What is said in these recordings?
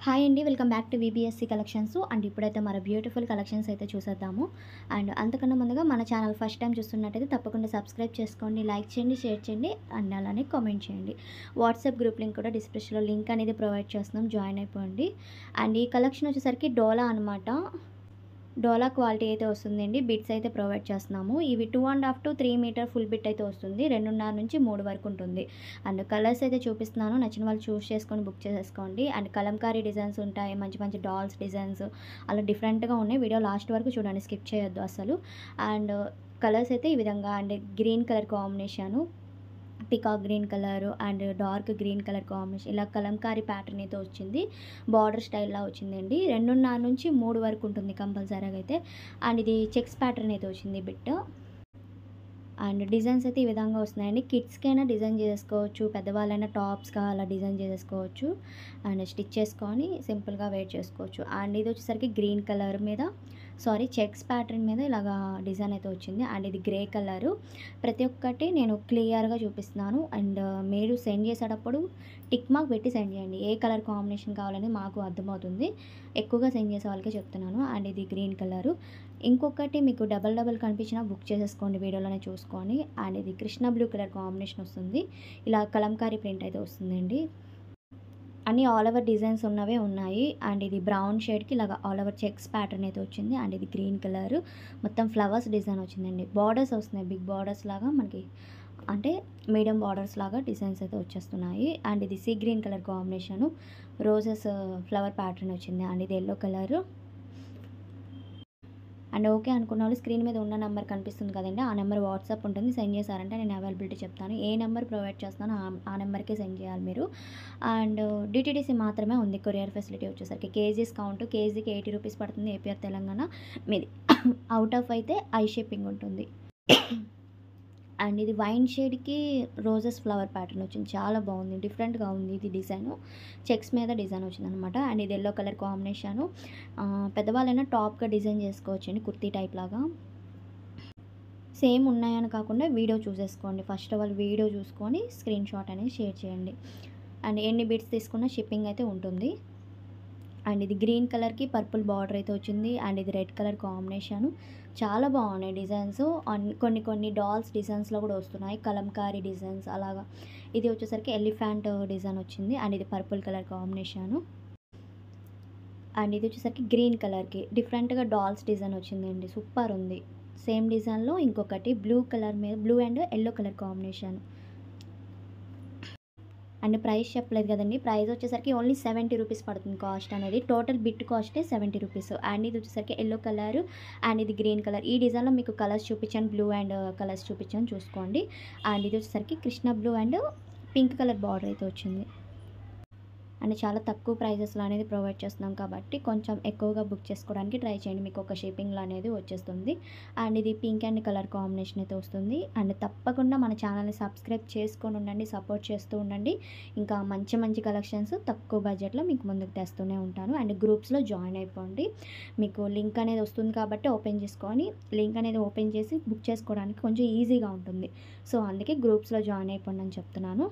Hi అండి, welcome back to VBSC collections. And ఇప్పుడైతే మన బ్యూటిఫుల్ కలెక్షన్స్ అయితే చూసేద్దాము. అండ్ అంతకన్నా ముందుగా మన ఛానల్ ఫస్ట్ టైం చూస్తున్నట్టయితే తప్పకుండా సబ్స్క్రైబ్ చేసుకోండి, లైక్ చేయండి, షేర్ చేయండి అండ్ అలానే కామెంట్ చేయండి. వాట్సాప్ గ్రూప్ లింక్ కూడా డిస్క్రిప్షన్లో లింక్ అనేది ప్రొవైడ్ చేస్తున్నాం, జాయిన్ అయిపోండి. అండ్ ఈ కలెక్షన్ వచ్చేసరికి డోలా అనమాట. డోలా క్వాలిటీ అయితే వస్తుందండి. బిట్స్ అయితే ప్రొవైడ్ చేస్తున్నాము. ఇవి 2.5 to 3 మీటర్ ఫుల్ బిట్ అయితే వస్తుంది. 2.5 నుంచి 3 వరకు ఉంటుంది. అండ్ కలర్స్ అయితే చూపిస్తున్నాను, నచ్చిన వాళ్ళు చూస్ చేసుకొని బుక్ చేసేసుకోండి. అండ్ కలంకారీ డిజైన్స్ ఉంటాయి, మంచి మంచి డాల్స్ డిజైన్స్ అలా డిఫరెంట్గా ఉన్నాయి. వీడియో లాస్ట్ వరకు చూడండి, స్కిప్ చేయొద్దు అసలు. అండ్ కలర్స్ అయితే ఈ విధంగా, and green colour combination, peacock green colour and dark green colour combination, ఇలా కలంకారీ ప్యాటర్న్ అయితే వచ్చింది. బార్డర్ స్టైల్లా వచ్చిందండి. 2.5 నుంచి 3 వరకు ఉంటుంది కంపల్సరీగా అయితే. అండ్ ఇది చెక్స్ ప్యాటర్న్ అయితే వచ్చింది బిట్. అండ్ డిజైన్స్ అయితే ఈ విధంగా వస్తున్నాయండి. కిడ్స్కైనా డిజైన్ చేసుకోవచ్చు, పెద్దవాళ్ళైనా టాప్స్గా అలా డిజైన్ చేసేసుకోవచ్చు. అండ్ స్టిచ్ చేసుకొని సింపుల్గా వేర్ చేసుకోవచ్చు. అండ్ ఇది వచ్చేసరికి గ్రీన్ కలర్ మీద, చెక్స్ ప్యాటర్న్ మీద ఇలాగా డిజైన్ అయితే వచ్చింది. అండ్ ఇది గ్రే కలరు. ప్రతి ఒక్కటి నేను క్లియర్గా చూపిస్తున్నాను. అండ్ మీరు సెండ్ చేసేటప్పుడు టిక్ మార్క్ పెట్టి సెండ్ చేయండి, ఏ కలర్ కాంబినేషన్ కావాలని మాకు అర్థమవుతుంది. ఎక్కువగా సెండ్ చేసే వాళ్ళకే చెప్తున్నాను. అండ్ ఇది గ్రీన్ కలరు. ఇంకొకటి మీకు డబల్ కనిపించినా బుక్ చేసేసుకోండి వీడియోలోనే చూసుకొని. అండ్ ఇది కృష్ణ బ్లూ కలర్ కాంబినేషన్ వస్తుంది. ఇలా కలంకారీ ప్రింట్ అయితే వస్తుందండి. అన్నీ ఆల్ ఓవర్ డిజైన్స్ ఉన్నవే ఉన్నాయి. అండ్ ఇది బ్రౌన్ షేడ్కి ఇలాగ ఆల్ ఓవర్ చెక్స్ ప్యాటర్న్ అయితే వచ్చింది. అండ్ ఇది గ్రీన్ కలర్, మొత్తం ఫ్లవర్స్ డిజైన్ వచ్చిందండి. బార్డర్స్ వస్తున్నాయి, బిగ్ బార్డర్స్ లాగా మనకి, అంటే మీడియం బార్డర్స్ లాగా డిజైన్స్ అయితే వచ్చేస్తున్నాయి. అండ్ ఇది sea green colour combination, roses flower pattern వచ్చింది. అండ్ ఇది ఎల్లో కలరు. అండ్ ఓకే అనుకున్న వాళ్ళు స్క్రీన్ మీద ఉన్న నెంబర్ కనిపిస్తుంది కదండి, ఆ నెంబర్ వాట్సాప్ ఉంటుంది. సెండ్ చేశారంటే నేను అవైలబిలిటీ చెప్తాను. ఏ నెంబర్ ప్రొవైడ్ చేస్తానో ఆ నెంబర్కే సెండ్ చేయాలి మీరు. అండ్ డిటీడీసీ మాత్రమే ఉంది. కొరియర్ ఫెసిలిటీ వచ్చేసరికి కేజీస్ కౌంట్, కేజీకి 80 రూపీస్ పడుతుంది. ఏపీఆర్ తెలంగాణ మీది. అవుట్ ఆఫ్ అయితే ఐ షిప్పింగ్ ఉంటుంది. అండ్ ఇది వైన్ షేడ్కి రోజెస్ ఫ్లవర్ ప్యాటర్న్ వచ్చింది, చాలా బాగుంది, డిఫరెంట్గా ఉంది ఇది డిజైను. చెక్స్ మీద డిజైన్ వచ్చిందనమాట. అండ్ ఇది ఎల్లో కలర్ కాంబినేషను. పెద్దవాళ్ళైనా టాప్గా డిజైన్ చేసుకోవచ్చండి, కుర్తీ టైప్ లాగా. సేమ్ ఉన్నాయని కాకుండా వీడియో చూసేసుకోండి. ఫస్ట్ ఆఫ్ ఆల్ వీడియో చూసుకొని స్క్రీన్ షాట్ అనేది షేర్ చేయండి. అండ్ ఎన్ని బిట్స్ తీసుకున్నా షిప్పింగ్ అయితే ఉంటుంది. అండ్ ఇది గ్రీన్ కలర్కి పర్పుల్ బార్డర్ అయితే వచ్చింది. అండ్ ఇది రెడ్ కలర్ కాంబినేషను. చాలా బాగున్నాయి డిజైన్స్. కొన్ని డాల్స్ డిజైన్స్లో కూడా వస్తున్నాయి, కలంకారీ డిజైన్స్ అలాగా. ఇది వచ్చేసరికి ఎలిఫెంట్ డిజైన్ వచ్చింది. అండ్ ఇది పర్పుల్ కలర్ కాంబినేషను. అండ్ ఇది వచ్చేసరికి గ్రీన్ కలర్కి డిఫరెంట్గా డాల్స్ డిజైన్ వచ్చిందండి, సూపర్ ఉంది. సేమ్ డిజైన్లో ఇంకొకటి బ్లూ కలర్ మీద, blue and yellow colour combination. And price చెప్పలేదు కదండి, ప్రైస్ వచ్చేసరికి ఓన్లీ 70 రూపీస్ పడుతుంది కాస్ట్ అనేది. టోటల్ బిట్ కాస్టే 70 రూపీస్. అండ్ ఇది వచ్చేసరికి ఎల్లో కలర్ అండ్ ఇది గ్రీన్ కలర్. ఈ డిజైన్లో మీకు కలర్స్ చూపించాను, బ్లూ అండ్ కలర్స్ చూపించాను చూసుకోండి. అండ్ ఇది వచ్చేసరికి Krishna blue and pink colour border అయితే వచ్చింది. అండ్ చాలా తక్కువ ప్రైజెస్లో అనేది ప్రొవైడ్ చేస్తున్నాం కాబట్టి కొంచెం ఎక్కువగా బుక్ చేసుకోవడానికి ట్రై చేయండి, మీకు ఒక షిప్పింగ్లో అనేది వచ్చేస్తుంది. అండ్ ఇది పింక్ అండ్ కలర్ కాంబినేషన్ అయితే వస్తుంది. అండ్ తప్పకుండా మన ఛానల్ని సబ్స్క్రైబ్ చేసుకొని ఉండండి, సపోర్ట్ చేస్తూ ఉండండి. ఇంకా మంచి మంచి కలెక్షన్స్ తక్కువ బడ్జెట్లో మీకు ముందుకు తెస్తూనే ఉంటాను. అండ్ గ్రూప్స్లో జాయిన్ అయిపోండి, మీకు లింక్ అనేది వస్తుంది కాబట్టి ఓపెన్ చేసుకొని, లింక్ అనేది ఓపెన్ చేసి బుక్ చేసుకోవడానికి కొంచెం ఈజీగా ఉంటుంది. సో అందుకే గ్రూప్స్లో జాయిన్ అయిపోండి అని చెప్తున్నాను.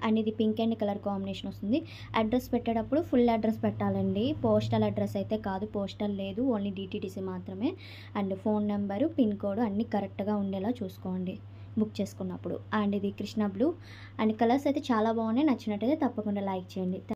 అండ్ ఇది పింక్ అండ్ కలర్ కాంబినేషన్ వస్తుంది. అడ్రస్ పెట్టేటప్పుడు ఫుల్ అడ్రస్ పెట్టాలండి, పోస్టల్ అడ్రస్ అయితే కాదు, పోస్టల్ లేదు, ఓన్లీ డిటీడీసీ మాత్రమే. And phone number, pin code అన్నీ కరెక్ట్గా ఉండేలా చూసుకోండి బుక్ చేసుకున్నప్పుడు. అండ్ ఇది కృష్ణ బ్లూ. అండ్ కలర్స్ అయితే చాలా బాగున్నాయి, నచ్చినట్టయితే తప్పకుండా లైక్ చేయండి.